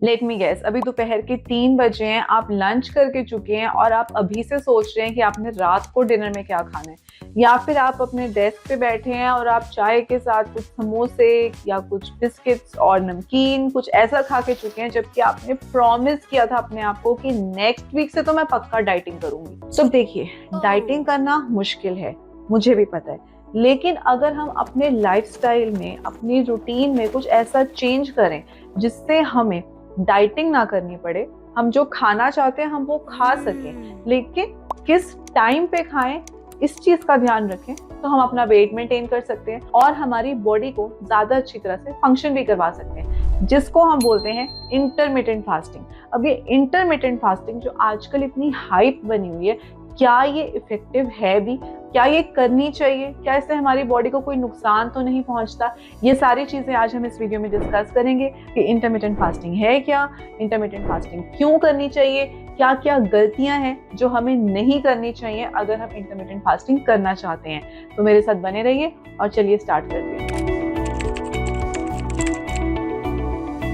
Let me guess, अभी दोपहर के 3 बजे हैं, आप लंच करके चुके हैं और आप अभी से सोच रहे हैं कि आपने रात को डिनर में क्या खाना है। या फिर आप अपने डेस्क पे बैठे हैं और आप चाय के साथ कुछ समोसे या कुछ बिस्किट्स और नमकीन कुछ ऐसा खा के चुके हैं, जबकि आपने प्रॉमिस किया था अपने आप को कि नेक्स्ट वीक से तो मैं पक्का डाइटिंग करूंगी। सो देखिए, डाइटिंग करना मुश्किल है, मुझे भी पता है, लेकिन अगर हम अपने लाइफस्टाइल में, अपनी रूटीन में कुछ ऐसा चेंज करें जिससे हमें डाइटिंग ना करनी पड़े, हम जो खाना चाहते हैं हम वो खा सकें, लेकिन किस टाइम पे खाएं इस चीज का ध्यान रखें, तो हम अपना वेट मेंटेन कर सकते हैं और हमारी बॉडी को ज्यादा अच्छी तरह से फंक्शन भी करवा सकते हैं, जिसको हम बोलते हैं इंटरमिटेंट फास्टिंग। अब ये इंटरमिटेंट फास्टिंग जो आजकल इतनी हाइप बनी हुई है, क्या ये इफेक्टिव है भी? क्या ये करनी चाहिए? क्या इससे हमारी बॉडी को कोई नुकसान तो नहीं पहुंचता? ये सारी चीजें आज हम इस वीडियो में डिस्कस करेंगे कि इंटरमिटेंट फास्टिंग है क्या, इंटरमिटेंट फास्टिंग क्यों करनी चाहिए, क्या क्या गलतियां हैं जो हमें नहीं करनी चाहिए अगर हम इंटरमिटेंट फास्टिंग करना चाहते हैं। तो मेरे साथ बने रहिए और चलिए स्टार्ट करते हैं।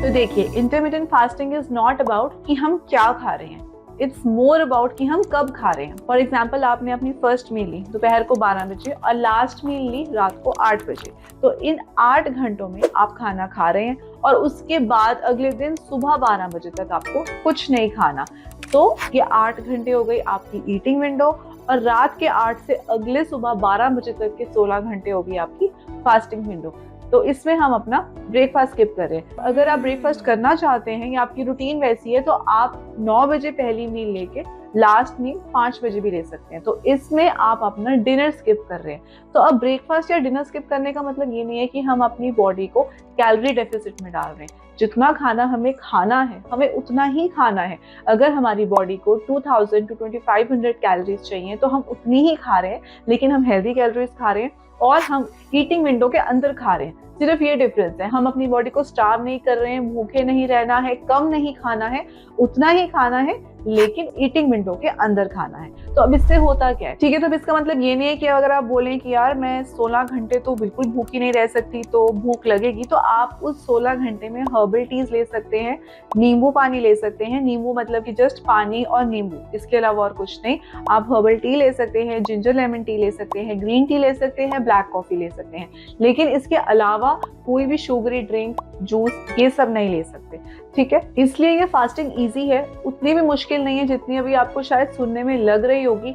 तो देखिए, intermittent fasting is not about कि हम क्या खा रहे हैं, इट्स मोर अबाउट कि हम कब खा रहे हैं। फॉर एग्जाम्पल, आपने अपनी फर्स्ट मील ली दोपहर को 12 बजे और लास्ट मील ली रात को 8 बजे, तो इन 8 घंटों में आप खाना खा रहे हैं और उसके बाद अगले दिन सुबह 12 बजे तक आपको कुछ नहीं खाना। तो ये 8 घंटे हो गई आपकी ईटिंग विंडो, और रात के 8 से अगले सुबह 12 बजे तक के 16 घंटे हो गई आपकी फास्टिंग विंडो। तो इसमें हम अपना ब्रेकफास्ट स्किप कर रहे हैं। अगर आप ब्रेकफास्ट करना चाहते हैं या आपकी रूटीन वैसी है, तो आप 9 बजे पहली मील लेके लास्ट मील 5 बजे भी ले सकते हैं। तो इसमें आप अपना डिनर स्किप कर रहे हैं। तो अब ब्रेकफास्ट या डिनर स्किप करने का मतलब ये नहीं है कि हम अपनी बॉडी को कैलोरी डेफिसिट में डाल रहे हैं। जितना खाना हमें खाना है, हमें उतना ही खाना है। अगर हमारी बॉडी को 2000 to 2500 कैलोरीज चाहिए, तो हम उतनी ही खा रहे हैं, लेकिन हम हेल्दी कैलोरीज खा रहे हैं और हम ईटिंग विंडो के अंदर खा रहे हैं। सिर्फ ये डिफरेंस है, हम अपनी बॉडी को स्टार्व नहीं कर रहे हैं, भूखे नहीं रहना है, कम नहीं खाना है, उतना ही खाना है, लेकिन ईटिंग विंडो के अंदर खाना है। तो अब इससे होता क्या है? ठीक है, तो अब इसका मतलब ये नहीं है कि अगर आप बोलें कि यार मैं 16 घंटे तो बिल्कुल भूखी नहीं रह सकती, तो भूख लगेगी, तो आप उस 16 घंटे में हर्बल टीज ले सकते हैं, नींबू पानी ले सकते हैं। नींबू मतलब कि जस्ट पानी और नींबू, इसके अलावा और कुछ नहीं। आप हर्बल टी ले सकते हैं, जिंजर लेमन टी ले सकते हैं, ग्रीन टी ले सकते हैं, ब्लैक कॉफी ले सकते हैं, लेकिन इसके अलावा कोई भी शुगरी ड्रिंक, जूस, ये सब नहीं ले सकते। ठीक है, इसलिए ये फास्टिंग इजी है, उतनी भी मुश्किल नहीं है जितनी अभी आपको शायद सुनने में लग रही होगी।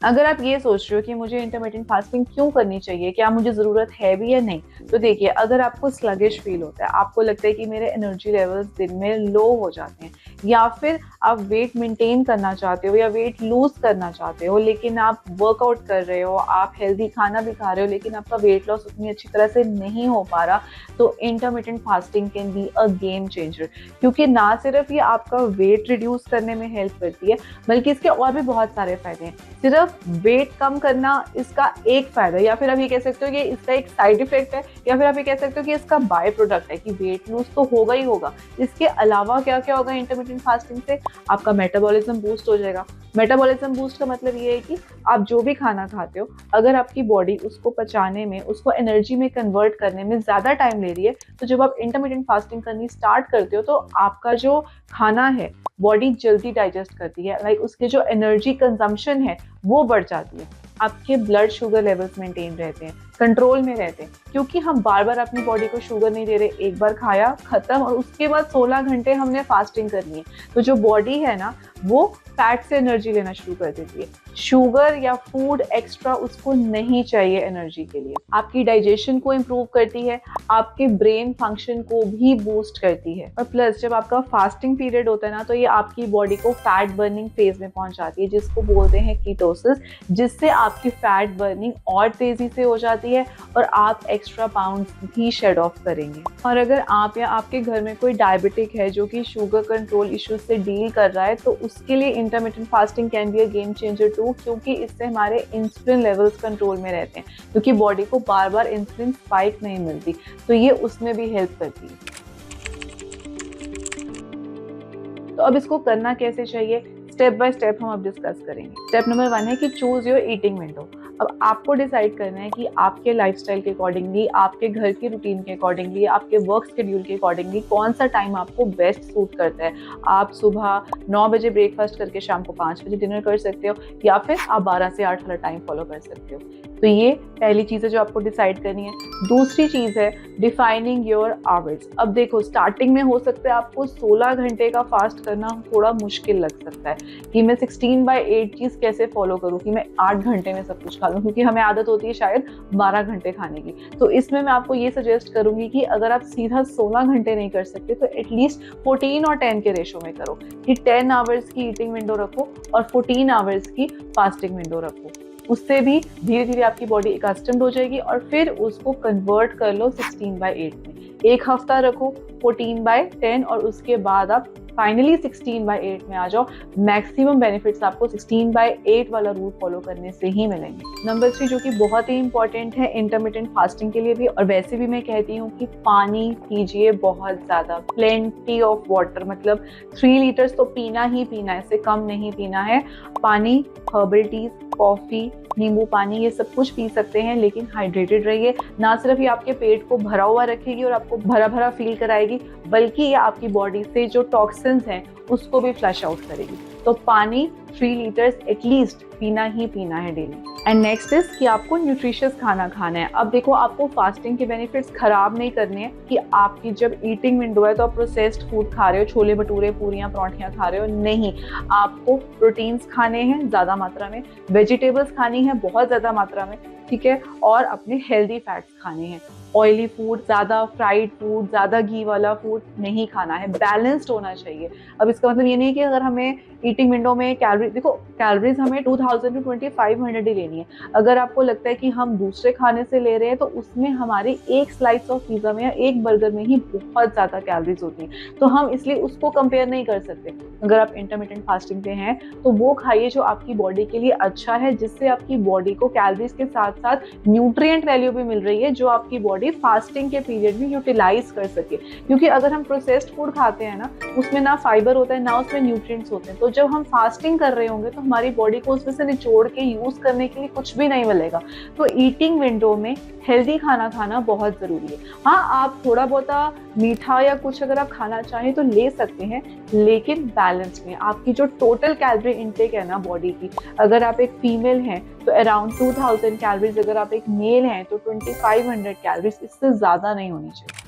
अगर आप ये सोच रहे हो कि मुझे इंटरमिटेंट फास्टिंग क्यों करनी चाहिए, क्या मुझे ज़रूरत है भी या नहीं, तो देखिए, अगर आपको स्लगिश फील होता है, आपको लगता है कि मेरे एनर्जी लेवल्स दिन में लो हो जाते हैं, या फिर आप वेट मेंटेन करना चाहते हो या वेट लूज करना चाहते हो, लेकिन आप वर्कआउट कर रहे हो, आप हेल्दी खाना भी खा रहे हो, लेकिन आपका वेट लॉस उतनी अच्छी तरह से नहीं हो पा रहा, तो intermittent fasting can be a game changer. क्योंकि ना सिर्फ ये आपका वेट रिड्यूस करने में हेल्प करती है, बल्कि इसके और भी बहुत सारे फायदे हैं। सिर्फ वेट कम करना इसका एक फायदा, या फिर आप ये कह सकते हो कि इसका एक साइड इफेक्ट है, या फिर आप ये कह सकते हो कि इसका बाय प्रोडक्ट है कि वेट लूज तो होगा ही होगा। इसके अलावा क्या क्या होगा इंटरमिटेंट फास्टिंग से? आपका मेटाबॉलिज्म बूस्ट हो जाएगा। मेटाबॉलिज्म बूस्ट का मतलब ये है कि आप जो भी खाना खाते हो, अगर आपकी बॉडी उसको पचाने में, उसको एनर्जी में कन्वर्ट करने में ज्यादा टाइम ले रही है, तो जब आप इंटरमिटेंट फास्टिंग करनी स्टार्ट करते हो, तो आपका जो खाना है बॉडी जल्दी डाइजेस्ट करती है, लाइक उसके जो एनर्जी कंजम्पशन है वो बढ़ जाती है। आपके ब्लड शुगर लेवल्स मेंटेन रहते हैं, कंट्रोल में रहते हैं, क्योंकि हम बार बार अपनी बॉडी को शुगर नहीं दे रहे। एक बार खाया, खत्म, और उसके बाद 16 घंटे हमने फास्टिंग करनी है। तो जो बॉडी है ना, वो फैट से एनर्जी लेना शुरू कर देती है। शुगर या फूड एक्स्ट्रा उसको नहीं चाहिए एनर्जी के लिए। आपकी डाइजेशन को इम्प्रूव करती है, आपके ब्रेन फंक्शन को भी बूस्ट करती है, और प्लस जब आपका फास्टिंग पीरियड होता है ना, तो ये आपकी बॉडी को फैट बर्निंग फेज में पहुंचाती है, जिसको बोलते हैं कीटोसिस, जिससे आपकी फैट बर्निंग और तेजी से हो जाती है और आप एक्स्ट्रा पाउंड्स भी शेड ऑफ करेंगे। और अगर आप या आपके घर में कोई डायबिटिक है जो कि शुगर कंट्रोल इश्यूज से डील कर रहा है, तो उसके लिए intermittent fasting can be a game changer too, क्योंकि इससे हमारे इंसुलिन लेवल्स कंट्रोल में रहते हैं, क्योंकि बॉडी को बार बार इंसुलिन स्पाइक नहीं मिलती, तो ये उसमें भी हेल्प करती है। तो अब इसको करना कैसे चाहिए, स्टेप बाय स्टेप हम अब डिस्कस करेंगे। स्टेप नंबर 1 है कि चूज योर ईटिंग विंडो। अब आपको डिसाइड करना है कि आपके लाइफस्टाइल के अकॉर्डिंगली, आपके घर की रूटीन के अकॉर्डिंगली, आपके वर्क शेड्यूल के अकॉर्डिंगली कौन सा टाइम आपको बेस्ट सूट करता है। आप सुबह 9 बजे ब्रेकफास्ट करके शाम को 5 बजे डिनर कर सकते हो, या फिर आप 12 से 8 वाला टाइम फॉलो कर सकते हो। तो ये पहली चीज़ है जो आपको डिसाइड करनी है। दूसरी चीज़ है डिफाइनिंग योर आवर्स। अब देखो, स्टार्टिंग में हो सकता है आपको 16 घंटे का फास्ट करना थोड़ा मुश्किल लग सकता है कि मैं 16/8 चीज़ कैसे फॉलो करूँ, कि मैं 8 घंटे में सब कुछ खा लूँ, क्योंकि हमें आदत होती है शायद 12 घंटे खाने की। तो इसमें मैं आपको ये सजेस्ट करूँगी कि अगर आप सीधा 16 घंटे नहीं कर सकते तो एटलीस्ट 14 और 10 के रेशो में करो, कि 10 आवर्स की ईटिंग विंडो रखो और 14 आवर्स की फास्टिंग विंडो रखो। उससे भी धीरे धीरे आपकी बॉडी अकस्टम्ड हो जाएगी और फिर उसको कन्वर्ट कर लो 16/8 में। एक हफ्ता रखो 14/10 और उसके बाद आप फाइनली 16/8 में आ जाओ। मैक्सिमम बेनिफिट्स आपको 16/8 वाला रूल फॉलो करने से ही मिलेंगे। नंबर 3 जो कि बहुत ही इंपॉर्टेंट है इंटरमिटेंट फास्टिंग के लिए भी, और वैसे भी मैं कहती हूँ कि पानी पीजिए बहुत ज्यादा, प्लेंटी ऑफ वाटर, मतलब 3 लीटर्स तो पीना ही पीना है, इससे कम नहीं पीना है। पानी, हर्बल टीज, कॉफी, नींबू पानी, ये सब कुछ पी सकते हैं, लेकिन हाइड्रेटेड रहिए। ना सिर्फ ये आपके पेट को भरा हुआ रखेगी और आपको भरा भरा फील कराएगी, बल्कि ये आपकी बॉडी से जो टॉक्सिन्स हैं उसको भी फ्लश आउट करेगी। तो पानी 3 लीटर्स एटलीस्ट पीना ही पीना है डेली। एंड नेक्स्ट इज कि आपको न्यूट्रिशियस खाना खाना है। अब देखो, आपको फास्टिंग के बेनिफिट्स खराब नहीं करने हैं कि आपकी जब ईटिंग विंडो है तो आप प्रोसेस्ड फूड खा रहे हो, छोले भटूरे, पूरियां, पराठियां खा रहे हो, नहीं। आपको प्रोटीन्स खाने हैं ज्यादा मात्रा में, वेजिटेबल्स खानी है बहुत ज्यादा मात्रा में, ठीक है, और अपने हेल्दी फैट्स खाने हैं। ऑयली फूड, ज्यादा फ्राइड फूड, ज्यादा घी वाला फूड नहीं खाना है, बैलेंस्ड होना चाहिए। अब इसका मतलब ये नहीं कि अगर हमें ईटिंग विंडो में देखो कैलोरीज हमें 2000 टू 2500 ही लेनी है। अगर आपको लगता है कि हम दूसरे खाने से ले रहे हैं तो उसमें हमारी एक स्लाइस ऑफ पिज्जा में या एक बर्गर में ही बहुत ज्यादा कैलोरीज होती हैं, तो हम इसलिए उसको कंपेयर नहीं कर सकते। अगर आप इंटरमिटेंट फास्टिंग पे हैं तो वो खाइए जो आपकी बॉडी के लिए अच्छा है, जिससे आपकी बॉडी को कैलोरीज के साथ साथ न्यूट्रिएंट वैल्यू भी मिल रही है, जो आपकी बॉडी फास्टिंग के पीरियड में यूटिलाइज कर सके। क्योंकि अगर हम प्रोसेस्ड फूड खाते हैं ना, उसमें ना फाइबर होता है ना उसमें न्यूट्रिएंट्स होते हैं, तो जब हम फास्टिंग कर रहे होंगे तो हमारी बॉडी को उसमें से निचोड़ के यूज करने के लिए कुछ भी नहीं मिलेगा। तो ईटिंग विंडो में हेल्दी खाना खाना बहुत जरूरी है। हाँ, आप थोड़ा बहुत मीठा या कुछ अगर आप खाना चाहें तो ले सकते हैं, लेकिन बैलेंस में। आपकी जो टोटल कैलोरी इनटेक है ना बॉडी की, अगर आप एक फीमेल हैं तो अराउंड 2000 कैलोरीज, अगर आप एक मेल हैं तो 2500 कैलोरीज, इससे ज्यादा नहीं होनी चाहिए।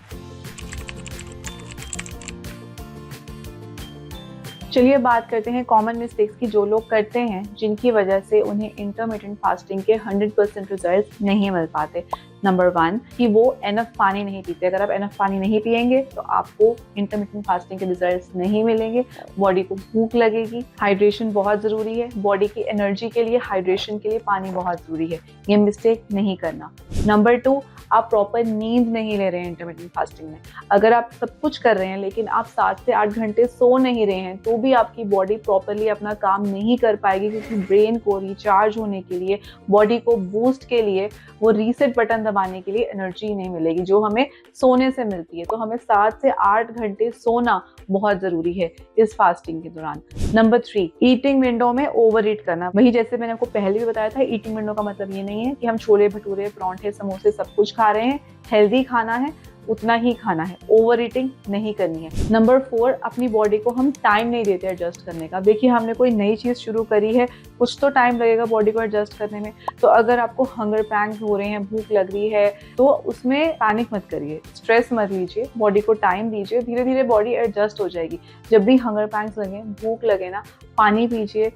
चलिए बात करते हैं कॉमन मिस्टेक्स की जो लोग करते हैं, जिनकी वजह से उन्हें इंटरमिटेंट फास्टिंग के 100% रिजल्ट नहीं मिल पाते। नंबर 1 कि वो एनफ पानी नहीं पीते। अगर आप एनफ पानी नहीं पिएंगे तो आपको इंटरमिटेंट फास्टिंग के रिजल्ट्स नहीं मिलेंगे। बॉडी को भूख लगेगी, हाइड्रेशन बहुत जरूरी है, बॉडी की एनर्जी के लिए, हाइड्रेशन के लिए पानी बहुत जरूरी है, ये मिस्टेक नहीं करना। नंबर 2, आप प्रॉपर नींद नहीं ले रहे हैं इंटरमिटेंट फास्टिंग में। अगर आप सब कुछ कर रहे हैं लेकिन आप 7 से 8 घंटे सो नहीं रहे हैं तो भी आपकी बॉडी प्रॉपरली अपना काम नहीं कर पाएगी, क्योंकि ब्रेन को रिचार्ज होने के लिए, बॉडी को बूस्ट के लिए, वो रीसेट बटन दबाने के लिए एनर्जी नहीं मिलेगी जो हमें सोने से मिलती है। तो हमें 7 से 8 घंटे सोना बहुत जरूरी है इस फास्टिंग के दौरान। नंबर 3, ईटिंग विंडो में ओवर ईट करना। वही जैसे मैंने आपको पहले भी बताया था, ईटिंग विंडो का मतलब ये नहीं है कि हम छोले भटूरे, परांठे, समोसे सब कुछ खा रहे हैं। हेल्दी खाना है, उतना ही खाना है, ओवर ईटिंग नहीं करनी है। नंबर 4, अपनी बॉडी को हम टाइम नहीं देते एडजस्ट करने का। देखिए, हमने कोई नई चीज शुरू करी है, कुछ तो टाइम लगेगा बॉडी को एडजस्ट करने में। तो अगर आपको हंगर पैंग्स हो रहे हैं, भूख लग रही है, तो उसमें पैनिक मत करिए, स्ट्रेस मत लीजिए, बॉडी को टाइम दीजिए, धीरे धीरे बॉडी एडजस्ट हो जाएगी। जब भी हंगर पैंग्स लगे, भूख लगे ना, पानी पीजिए,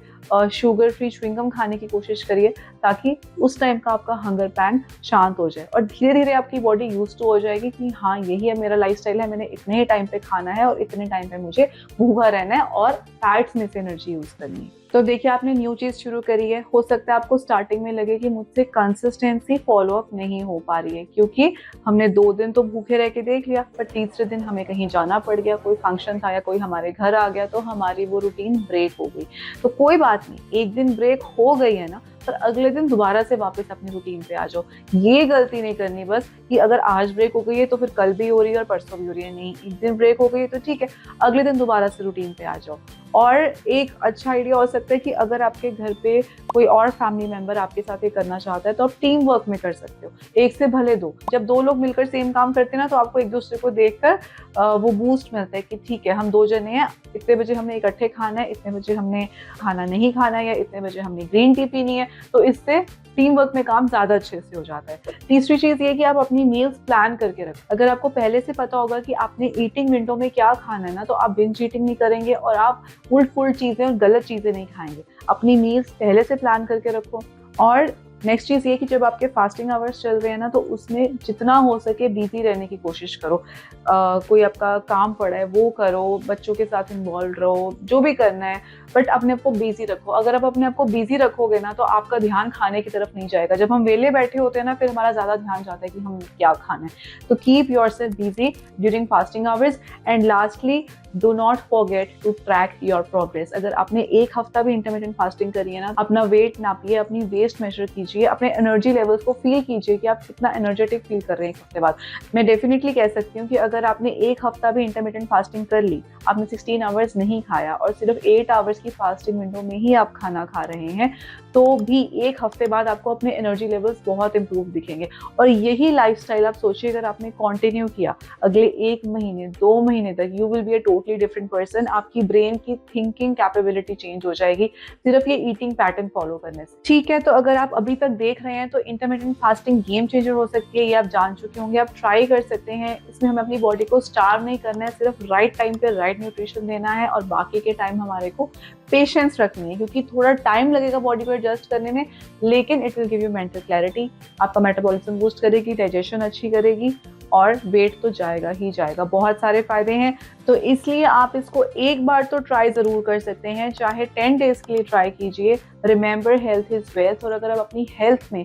शुगर फ्री च्युइंगम खाने की कोशिश करिए, ताकि उस टाइम का आपका हंगर पैंग शांत हो जाए और धीरे धीरे आपकी बॉडी यूज टू हो जाएगी कि हाँ, यही है मेरा लाइफस्टाइल है, मैंने इतने ही टाइम पे खाना है और इतने टाइम पे मुझे भूखा रहना है और फैट्स में से एनर्जी यूज करनी है। तो देखिए, आपने न्यू चीज शुरू करी है, हो सकता है आपको स्टार्टिंग में लगे कि मुझसे कंसिस्टेंसी फॉलो अप नहीं हो पा रही है, क्योंकि हमने 2 दिन तो भूखे रह के देख लिया, पर तीसरे दिन हमें कहीं जाना पड़ गया, कोई फंक्शन था या कोई हमारे घर आ गया, तो हमारी वो रूटीन ब्रेक हो गई। तो कोई बात नहीं, एक दिन ब्रेक हो गई है ना, पर अगले दिन दोबारा से वापस अपनी रूटीन पे आ जाओ। ये गलती नहीं करनी बस कि अगर आज ब्रेक हो गई है तो फिर कल भी हो रही है और परसों भी हो रही है, नहीं, एक दिन ब्रेक हो गई है तो ठीक है, अगले दिन दोबारा से रूटीन पे आ जाओ। और एक अच्छा आइडिया हो सकता है कि अगर आपके घर पे कोई और फैमिली मेंबर आपके साथ ये करना चाहता है तो आप टीम वर्क में कर सकते हो, एक से भले दो। जब दो लोग मिलकर सेम काम करते हैं ना तो आपको एक दूसरे को देखकर वो बूस्ट मिलता है कि ठीक है, हम 2 जने हैं, इतने बजे हमने इकट्ठे खाना है, इतने बजे हमने खाना नहीं खाना है, या इतने बजे हमने ग्रीन टी पीनी है। तो इससे टीम वर्क में काम ज्यादा अच्छे से हो जाता है। तीसरी चीज ये कि आप अपनी मील्स प्लान करके रखें। अगर आपको पहले से पता होगा कि आपने ईटिंग विंडो में क्या खाना है ना, तो आप बिंज ईटिंग नहीं करेंगे और आप उल्ट फुल्ट चीजें और गलत चीजें नहीं खाएंगे। अपनी मील्स पहले से प्लान करके रखो। और नेक्स्ट चीज ये कि जब आपके फास्टिंग आवर्स चल रहे हैं ना, तो उसमें जितना हो सके बिजी रहने की कोशिश करो। कोई आपका काम पड़ा है वो करो, बच्चों के साथ इन्वॉल्व रहो, जो भी करना है, बट अपने आप को बिजी रखो। अगर आप अपने आप को बिजी रखोगे ना तो आपका ध्यान खाने की तरफ नहीं जाएगा। जब हम वेले बैठे होते हैं ना, फिर हमारा ज्यादा ध्यान जाता है कि हम क्या खाना है। तो keep yourself busy during fasting hours. And lastly, do not forget to track your progress. अगर आपने एक हफ्ता भी इंटरमिटेंट फास्टिंग करी है ना, अपना वेट नापिए, अपनी वेस्ट मेजर कीजिए, अपने एनर्जी लेवल्स को फील कीजिए कि आप कितना एनर्जेटिक फील कर रहे हैं एक हफ्ते बाद। मैं डेफिनेटली कह सकती हूँ कि अगर आपने एक हफ्ता भी इंटरमिटेंट फास्टिंग कर ली, आपने 16 आवर्स नहीं खाया और सिर्फ 8 आवर्स की फास्टिंग विंडो में ही आप खाना खा रहे हैं, तो भी एक हफ्ते बाद आपको अपने एनर्जी लेवल्स बहुत इंप्रूव दिखेंगे। और यही लाइफस्टाइल आप सोचिए अगर आपने कंटिन्यू किया अगले 1 महीने 2 महीने तक, you will be a totally different person. आपकी ब्रेन की थिंकिंग कैपेबिलिटी चेंज हो जाएगी सिर्फ ये ईटिंग पैटर्न फॉलो करने से। ठीक है, तो अगर आप अभी तक देख रहे हैं तो इंटरमिटेंट फास्टिंग गेम चेंजर हो सकती है, ये आप जान चुके होंगे। आप ट्राई कर सकते हैं। इसमें हमें अपनी बॉडी को स्टार्व नहीं करना है, सिर्फ राइट टाइम पे राइट न्यूट्रिशन देना है और बाकी के टाइम हमारे को पेशेंस रखनी है, क्योंकि थोड़ा टाइम लगेगा बॉडी को एडजस्ट करने में, लेकिन it will give you mental clarity. आपका मेटाबॉलिज्म बूस्ट करेगी, डाइजेशन अच्छी करेगी और वेट तो जाएगा ही जाएगा। बहुत सारे फायदे हैं, तो इसलिए आप इसको एक बार तो ट्राई जरूर कर सकते हैं, चाहे 10 डेज के लिए ट्राई कीजिए। Remember, health is wealth. और अगर आप अपनी हेल्थ में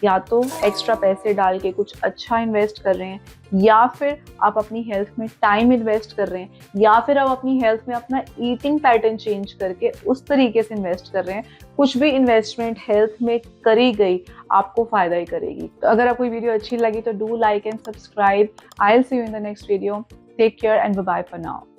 या तो एक्स्ट्रा पैसे डाल के कुछ अच्छा इन्वेस्ट कर रहे हैं, या फिर आप अपनी हेल्थ में टाइम इन्वेस्ट कर रहे हैं, या फिर आप अपनी हेल्थ में अपना ईटिंग पैटर्न चेंज करके उस तरीके से इन्वेस्ट कर रहे हैं, कुछ भी इन्वेस्टमेंट हेल्थ में करी गई आपको फायदा ही करेगी। तो अगर आपको वीडियो अच्छी लगी तो do like and subscribe. I will see you in the next video. Take care and bye bye for now.